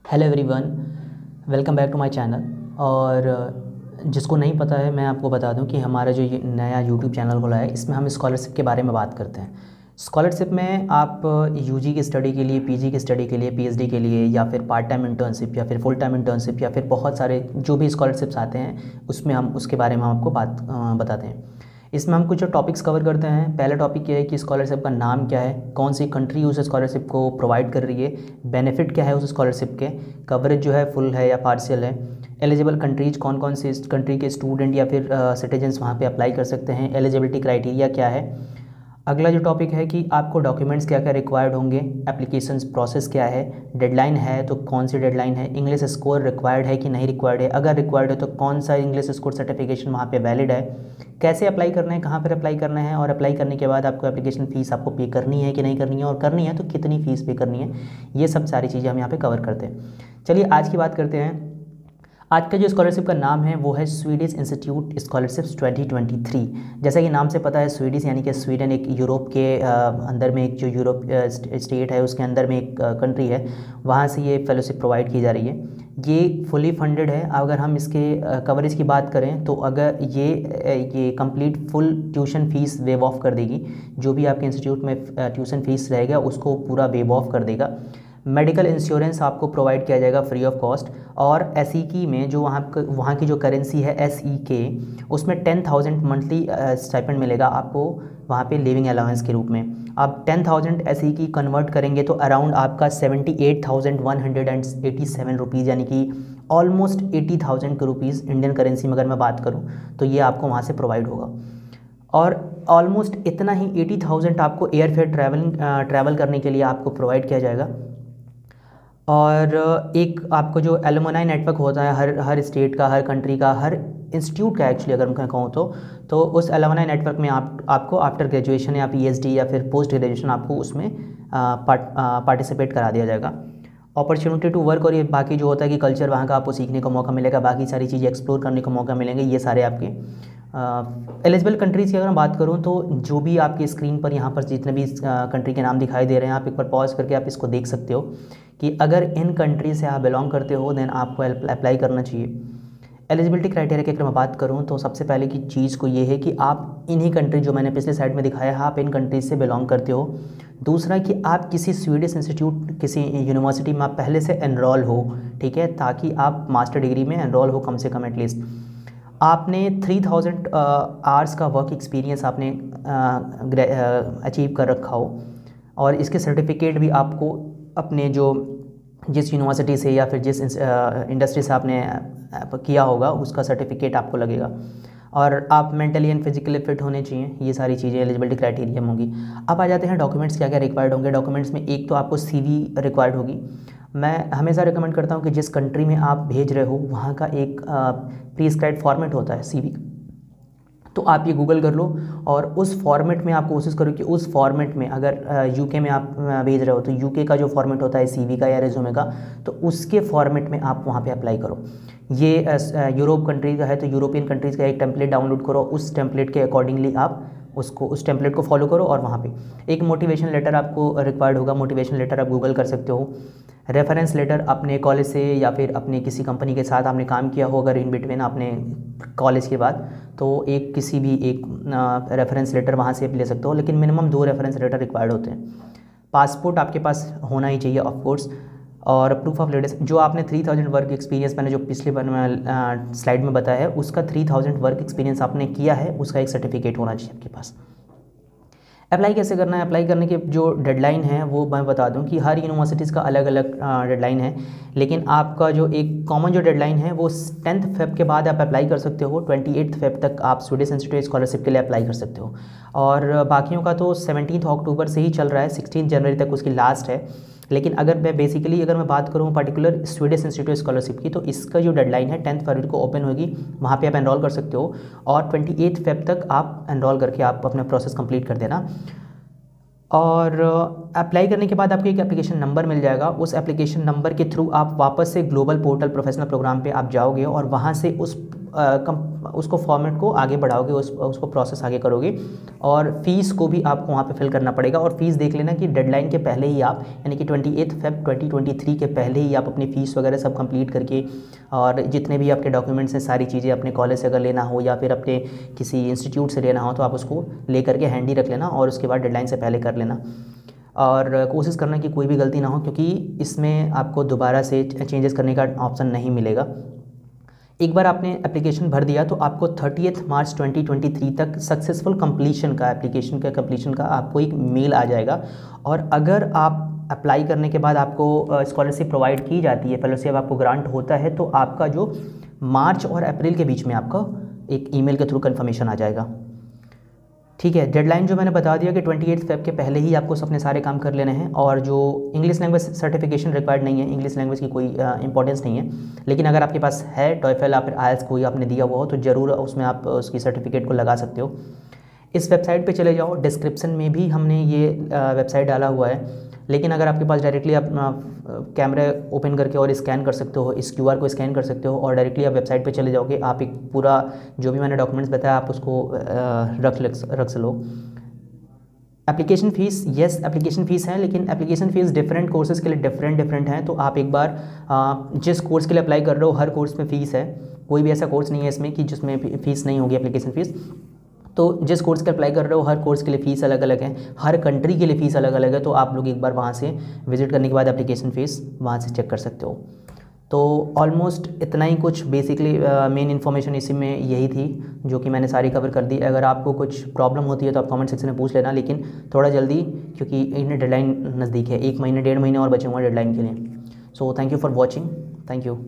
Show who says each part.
Speaker 1: Hello everyone, welcome back to my channel. और जिसको नहीं पता है मैं आपको बता दूं कि हमारा जो ये नया यूट्यूब चैनल खुला है इसमें हम स्कॉलरशिप के बारे में बात करते हैं। स्कॉलरशिप में आप यूजी की स्टडी के लिए, पीजी की स्टडी के लिए, पीएचडी के लिए, या फिर पार्ट टाइम इंटर्नशिप, या फिर फुल टाइम इंटर्नशिप, या फिर बहुत सारे जो भी स्कॉलरशिप्स आते हैं उसमें हम उसके बारे में हम आपको बताते हैं। इसमें हम कुछ टॉपिक्स कवर करते हैं। पहला टॉपिक ये है कि स्कॉलरशिप का नाम क्या है, कौन सी कंट्री उस स्कॉलरशिप को प्रोवाइड कर रही है, बेनिफिट क्या है उस स्कॉलरशिप के, कवरेज जो है फुल है या पार्शियल है, एलिजिबल कंट्रीज कौन कौन सी कंट्री के स्टूडेंट या फिर सिटीजन्स वहाँ पे अप्लाई कर सकते हैं, एलिजिबिलिटी क्राइटेरिया क्या है। अगला जो टॉपिक है कि आपको डॉक्यूमेंट्स क्या क्या रिक्वायर्ड होंगे, एप्लीकेशंस प्रोसेस क्या है, डेडलाइन है तो कौन सी डेडलाइन है, इंग्लिश स्कोर रिक्वायर्ड है कि नहीं रिक्वायर्ड है, अगर रिक्वायर्ड है तो कौन सा इंग्लिश स्कोर सर्टिफिकेशन वहाँ पे वैलिड है, कैसे अप्लाई करना है, कहाँ पर अप्लाई करना है, और अप्लाई करने के बाद आपको एप्लीकेशन फ़ीस आपको पे करनी है कि नहीं करनी है, और करनी है तो कितनी फ़ीस पे करनी है। ये सब सारी चीज़ें हम यहाँ पर कवर करते हैं। चलिए आज की बात करते हैं। आज का जो स्कॉलरशिप का नाम है वो है स्वीडिश इंस्टीट्यूट स्कॉलरशिप्स 2023। जैसा कि नाम से पता है, स्वीडिश यानी कि स्वीडन एक यूरोप के अंदर में एक जो यूरोप स्टेट है उसके अंदर में एक कंट्री है, वहाँ से ये फेलोशिप प्रोवाइड की जा रही है। ये फुली फंडेड है। अगर हम इसके कवरेज की बात करें तो अगर ये complete full tuition fees wave of कर देगी। जो भी आपके इंस्टीट्यूट में ट्यूशन फ़ीस रहेगा उसको पूरा वेव ऑफ कर देगा। मेडिकल इंश्योरेंस आपको प्रोवाइड किया जाएगा फ्री ऑफ कॉस्ट। और एसईके में जो वहाँ की जो करेंसी है एसईके, उसमें 10,000 मंथली स्टाइपेंड मिलेगा आपको वहाँ पे लिविंग अलाउंस के रूप में। आप 10,000 एसईके कन्वर्ट करेंगे तो अराउंड आपका 78,187 रुपीज़, यानी कि ऑलमोस्ट 80,000 के रुपीज़ इंडियन करेंसी में अगर मैं बात करूँ तो ये आपको वहाँ से प्रोवाइड होगा। और ऑलमोस्ट इतना ही 80,000 आपको एयरफेयर ट्रैवल करने के लिए आपको प्रोवाइड किया जाएगा। और एक आपको जो एलुमनाई नेटवर्क होता है हर स्टेट का, हर कंट्री का, हर इंस्टीट्यूट का एक्चुअली अगर मैं कहूँ तो उस एलुमनाई नेटवर्क में आपको आफ्टर ग्रेजुएशन या पीएचडी या फिर पोस्ट ग्रेजुएशन आपको उसमें पार्टिसिपेट करा दिया जाएगा। अपॉर्चुनिटी टू वर्क, और ये बाकी जो होता है कि कल्चर वहाँ का आपको सीखने का मौका मिलेगा, बाकी सारी चीज़ें एक्सप्लोर करने का मौका मिलेंगे, ये सारे आपके एलिजिबल कंट्रीज़ की अगर मैं बात करूँ तो जो भी आपकी स्क्रीन पर यहाँ पर जितने भी कंट्री के नाम दिखाई दे रहे हैं, आप एक बार पॉज करके आप इसको देख सकते हो कि अगर इन कंट्री से आप बिलोंग करते हो देन आपको अप्लाई करना चाहिए। एलिजिबिलिटी क्राइटेरिया की अगर मैं बात करूँ तो सबसे पहले की चीज़ को ये है कि आप इन्हीं कंट्री जो मैंने पिछले साइड में दिखाया है आप इन कंट्रीज से बिलोंग करते हो। दूसरा कि आप किसी स्वीडिश इंस्टीट्यूट, किसी यूनिवर्सिटी में आप पहले से एनरोल हो, ठीक है, ताकि आप मास्टर डिग्री में एनरोल हो कम से कम एटलीस्ट। आपने 3,000 आवर्स का वर्क एक्सपीरियंस आपने अचीव कर रखा हो, और इसके सर्टिफिकेट भी आपको अपने जिस यूनिवर्सिटी से या फिर जिस इंडस्ट्री से आपने किया होगा उसका सर्टिफिकेट आपको लगेगा। और आप मेंटली एंड फिजिकली फिट होने चाहिए। ये सारी चीज़ें एलिजिबिलिटी क्राइटेरिया होंगी। अब आ जाते हैं डॉक्यूमेंट्स क्या क्या रिक्वायर्ड होंगे। डॉक्यूमेंट्स में एक तो आपको सीवी रिक्वायर्ड होगी। मैं हमेशा रिकमेंड करता हूँ कि जिस कंट्री में आप भेज रहे हो वहाँ का एक प्रिस्क्राइब्ड फॉर्मेट होता है सीवी, तो आप ये गूगल कर लो और उस फॉर्मेट में आप कोशिश करो कि उस फॉर्मेट में, अगर यूके में आप भेज रहे हो तो यूके का जो फॉर्मेट होता है सीवी का या रेज्यूमे का, तो उसके फॉर्मेट में आप वहाँ पे अप्लाई करो। ये यूरोप कंट्री का है तो यूरोपियन कंट्रीज़ का एक टेम्पलेट डाउनलोड करो, उस टेम्पलेट के अकॉर्डिंगली आप उस टेम्पलेट को फॉलो करो। और वहाँ पे एक मोटिवेशन लेटर आपको रिक्वायर्ड होगा। मोटिवेशन लेटर आप गूगल कर सकते हो। रेफरेंस लेटर अपने कॉलेज से या फिर अपने किसी कंपनी के साथ आपने काम किया हो अगर इन बिटवीन आपने कॉलेज के बाद, तो किसी भी एक रेफरेंस लेटर वहाँ से ले सकते हो, लेकिन मिनिमम 2 रेफरेंस लेटर रिक्वायर्ड होते हैं। पासपोर्ट आपके पास होना ही चाहिए ऑफ कोर्स। और प्रूफ ऑफ लेटेस्ट जो आपने 3,000 वर्क एक्सपीरियंस, मैंने जो पिछले बार स्लाइड में बताया है उसका 3,000 वर्क एक्सपीरियंस आपने किया है उसका एक सर्टिफिकेट होना चाहिए आपके पास। अप्लाई कैसे करना है? अप्लाई करने के जो डेडलाइन है वो मैं बता दूं कि हर यूनिवर्सिटीज़ का अलग अलग डेडलाइन है, लेकिन आपका जो एक कॉमन जो डेडलाइन है वो 10th फेब के बाद आप अप्लाई कर सकते हो। 28th फेब तक आप स्वीडिश इंस्टीट्यूट स्कॉलरशिप के लिए अप्लाई कर सकते हो। और बाकियों का तो 17 अक्टूबर से ही चल रहा है, 16 जनवरी तक उसकी लास्ट है। लेकिन अगर मैं बात करूँ पर्टिकुलर स्वीडिश इंस्टीट्यूट स्कॉलरशिप की, तो इसका जो डेडलाइन है 10 फरवरी को ओपन होगी, वहाँ पे आप एनरोल कर सकते हो। और 28 फेब तक आप एनरोल करके आप अपना प्रोसेस कंप्लीट कर देना। और अप्लाई करने के बाद आपको एक एप्लीकेशन नंबर मिल जाएगा। उस एप्लीकेशन नंबर के थ्रू आप वापस से ग्लोबल पोर्टल प्रोफेशनल प्रोग्राम पे आप जाओगे और वहाँ से उसको फॉर्मेट को आगे बढ़ाओगे, उसको प्रोसेस आगे करोगे, और फ़ीस को भी आपको वहाँ पे फिल करना पड़ेगा। और फ़ीस देख लेना कि डेडलाइन के पहले ही आप, यानी कि 28 Feb 2023 के पहले ही आप अपनी फ़ीस वगैरह सब कंप्लीट करके, और जितने भी आपके डॉक्यूमेंट्स हैं सारी चीज़ें अपने कॉलेज से अगर लेना हो या फिर अपने किसी इंस्टीट्यूट से लेना हो तो आप उसको ले करके हैंडी रख लेना, और उसके बाद डेडलाइन से पहले कर लेना। और कोशिश करना कि कोई भी गलती ना हो, क्योंकि इसमें आपको दोबारा से चेंजेस करने का ऑप्शन नहीं मिलेगा। एक बार आपने एप्लीकेशन भर दिया तो आपको 30 मार्च 2023 तक सक्सेसफुल कंप्लीशन का, एप्लीकेशन का कंप्लीशन का आपको एक मेल आ जाएगा। और अगर आप अप्लाई करने के बाद आपको स्कॉलरशिप प्रोवाइड की जाती है, फेलोशिप आपको ग्रांट होता है, तो आपका जो मार्च और अप्रैल के बीच में आपका एक ईमेल के थ्रू कंफर्मेशन आ जाएगा। ठीक है, डेडलाइन जो मैंने बता दिया कि 28 Feb के पहले ही आपको अपने सारे काम कर लेने हैं। और जो इंग्लिश लैंग्वेज सर्टिफिकेशन रिक्वायर्ड नहीं है, इंग्लिश लैंग्वेज की कोई इंपॉर्टेंस नहीं है, लेकिन अगर आपके पास है टॉयफल या फिर आइल्स कोई आपने दिया हुआ हो तो ज़रूर उसमें आप उसकी सर्टिफिकेट को लगा सकते हो। इस वेबसाइट पे चले जाओ, डिस्क्रिप्शन में भी हमने ये वेबसाइट डाला हुआ है, लेकिन अगर आपके पास डायरेक्टली आप कैमरा ओपन करके और स्कैन कर सकते हो, इस QR को स्कैन कर सकते हो और डायरेक्टली आप वेबसाइट पे चले जाओगे, आप एक पूरा जो भी मैंने डॉक्यूमेंट्स बताया आप उसको रख लो। Application fees, yes application fees है, लेकिन एप्लीकेशन फ़ीस डिफरेंट कोर्सेज़ के लिए डिफरेंट हैं। तो आप एक बार जिस कोर्स के लिए अप्लाई कर रहे हो हर कोर्स में फ़ीस है, कोई भी ऐसा कोर्स नहीं है इसमें कि जिसमें फ़ीस नहीं होगी एप्लीकेशन फ़ीस। तो जिस कोर्स के अप्लाई कर रहे हो हर कोर्स के लिए फ़ीस अलग अलग है, हर कंट्री के लिए फ़ीस अलग अलग है। तो आप लोग एक बार वहाँ से विज़िट करने के बाद एप्लीकेशन फ़ीस वहाँ से चेक कर सकते हो। तो ऑलमोस्ट इतना ही कुछ बेसिकली मेन इन्फॉर्मेशन इसी में यही थी जो कि मैंने सारी कवर कर दी। अगर आपको कुछ प्रॉब्लम होती है तो आप कमेंट सेक्शन में पूछ लेना, लेकिन थोड़ा जल्दी, क्योंकि इन डेडलाइन नज़दीक है, 1 महीने 1.5 महीने और बचे हुए हैं डेडलाइन के लिए। So thank you for watching, thank you.